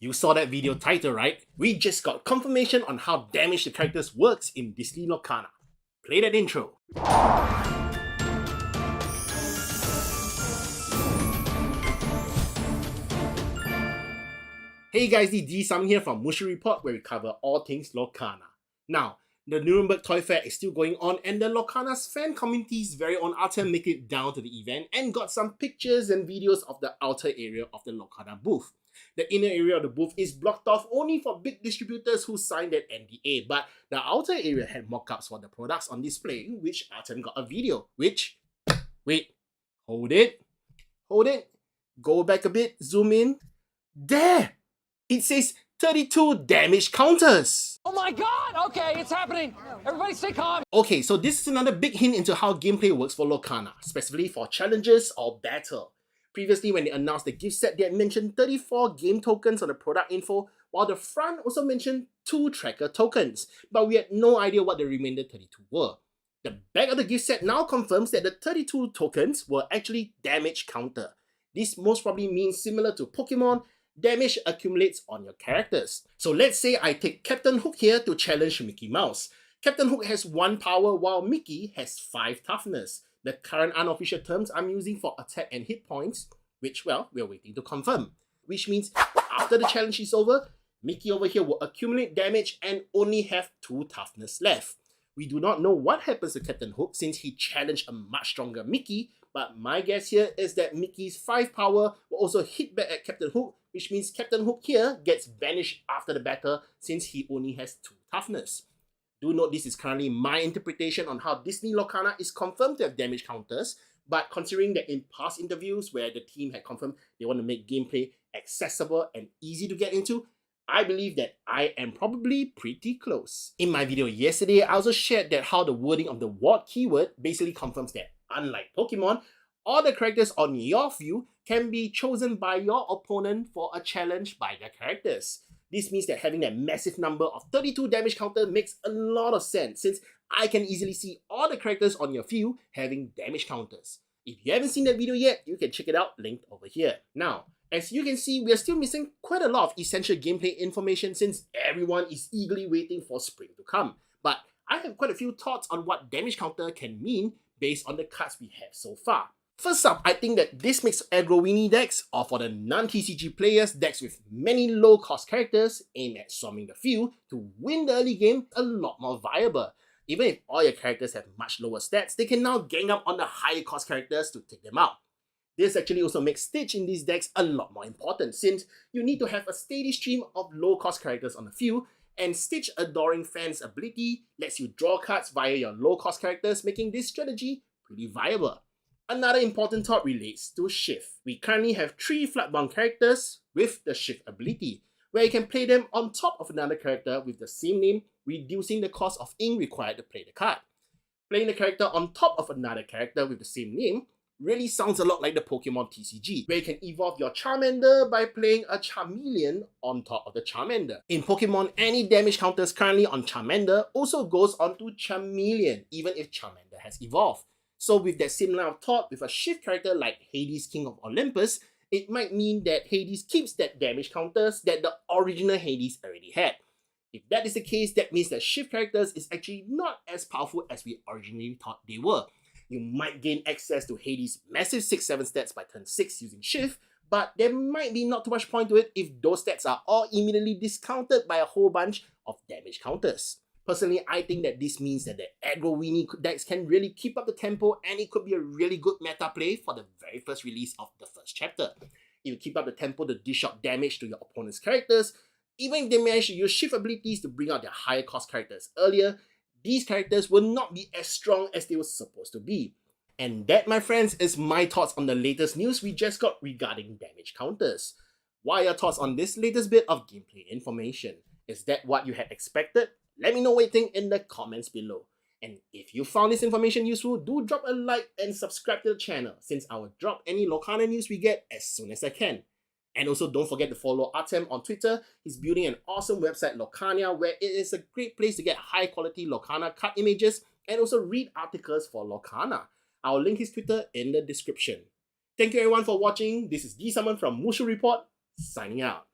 You saw that video title, right? We just got confirmation on how damage the characters works in Disney Lorcana. Play that intro. Hey guys, it's D Sam here from Mushu Report, where we cover all things Lorcana. Now, the Nuremberg Toy Fair is still going on, and the Lorcana's fan community's very own Artem made it down to the event and got some pictures and videos of the outer area of the Lorcana booth. The inner area of the booth is blocked off only for big distributors who signed that NDA, but the outer area had mock-ups for the products on display, which Artem got a video, which... Wait, hold it, go back a bit, zoom in. There! It says 32 damage counters! Oh my god! Okay, it's happening! Everybody stay calm! Okay, so this is another big hint into how gameplay works for Lorcana, specifically for challenges or battle. Previously, when they announced the gift set, they had mentioned 34 game tokens on the product info, while the front also mentioned 2 tracker tokens, but we had no idea what the remainder 32 were. The back of the gift set now confirms that the 32 tokens were actually damage counter. This most probably means similar to Pokemon, damage accumulates on your characters. So let's say I take Captain Hook here to challenge Mickey Mouse. Captain Hook has 1 power while Mickey has 5 toughness. The current unofficial terms I'm using for attack and hit points, which, well, we're waiting to confirm. Which means after the challenge is over, Mickey over here will accumulate damage and only have 2 toughness left. We do not know what happens to Captain Hook since he challenged a much stronger Mickey, but my guess here is that Mickey's 5 power will also hit back at Captain Hook, which means Captain Hook here gets vanished after the battle since he only has 2 toughness. Do note this is currently my interpretation on how Disney Lorcana is confirmed to have damage counters, but considering that in past interviews where the team had confirmed they want to make gameplay accessible and easy to get into, I believe that I am probably pretty close. In my video yesterday, I also shared that how the wording of the ward keyword basically confirms that, unlike Pokemon, all the characters on your field can be chosen by your opponent for a challenge by their characters. This means that having that massive number of 32 damage counter makes a lot of sense since I can easily see all the characters on your field having damage counters. If you haven't seen that video yet, you can check it out linked over here. Now, as you can see, we are still missing quite a lot of essential gameplay information since everyone is eagerly waiting for spring to come. But I have quite a few thoughts on what damage counter can mean based on the cards we have so far. First up, I think that this makes Aggro Weenie decks, or for the non-TCG players, decks with many low-cost characters aimed at swarming the field to win the early game a lot more viable. Even if all your characters have much lower stats, they can now gang up on the higher cost characters to take them out. This actually also makes Stitch in these decks a lot more important since you need to have a steady stream of low-cost characters on the field, and Stitch Adoring Fans ability lets you draw cards via your low-cost characters, making this strategy pretty viable. Another important thought relates to Shift. We currently have 3 Floodbound characters with the Shift ability, where you can play them on top of another character with the same name, reducing the cost of ink required to play the card. Playing the character on top of another character with the same name really sounds a lot like the Pokemon TCG, where you can evolve your Charmander by playing a Charmeleon on top of the Charmander. In Pokemon, any damage counters currently on Charmander also goes on to Charmeleon, even if Charmander has evolved. So with that same line of thought, with a Shift character like Hades King of Olympus, it might mean that Hades keeps that damage counters that the original Hades already had. If that is the case, that means that Shift characters is actually not as powerful as we originally thought they were. You might gain access to Hades' massive 6-7 stats by turn 6 using Shift, but there might be not too much point to it if those stats are all immediately discounted by a whole bunch of damage counters. Personally, I think that this means that the Aggro Weenie decks can really keep up the tempo, and it could be a really good meta play for the very first release of the first chapter. If you keep up the tempo to dish out damage to your opponent's characters, even if they manage to use Shift abilities to bring out their higher cost characters earlier, these characters will not be as strong as they were supposed to be. And that, my friends, is my thoughts on the latest news we just got regarding damage counters. What are your thoughts on this latest bit of gameplay information? Is that what you had expected? Let me know what you think in the comments below. And if you found this information useful, do drop a like and subscribe to the channel since I will drop any Lorcana news we get as soon as I can. And also don't forget to follow Artem on Twitter. He's building an awesome website Lorcana where it is a great place to get high quality Lorcana card images and also read articles for Lorcana. I'll link his Twitter in the description. Thank you everyone for watching. This is D Summon from Mushu Report, signing out.